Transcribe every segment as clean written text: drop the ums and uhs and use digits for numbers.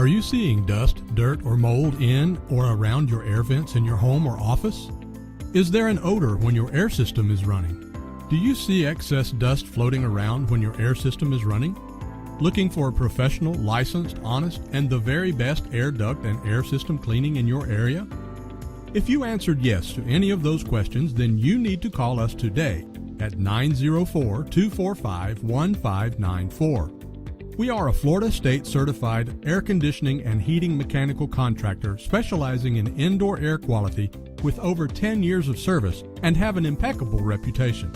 Are you seeing dust, dirt, or mold in or around your air vents in your home or office? Is there an odor when your air system is running? Do you see excess dust floating around when your air system is running? Looking for a professional, licensed, honest, and the very best air duct and air system cleaning in your area? If you answered yes to any of those questions, then you need to call us today at 904-245-1594. We are a Florida State certified air conditioning and heating mechanical contractor specializing in indoor air quality with over 10 years of service and have an impeccable reputation.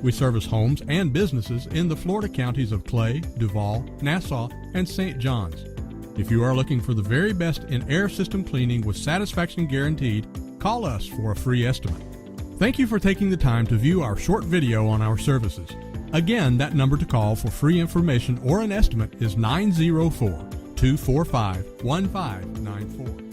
We service homes and businesses in the Florida counties of Clay, Duval, Nassau, and St. Johns. If you are looking for the very best in air system cleaning with satisfaction guaranteed, call us for a free estimate. Thank you for taking the time to view our short video on our services. Again, that number to call for free information or an estimate is 904-245-1594.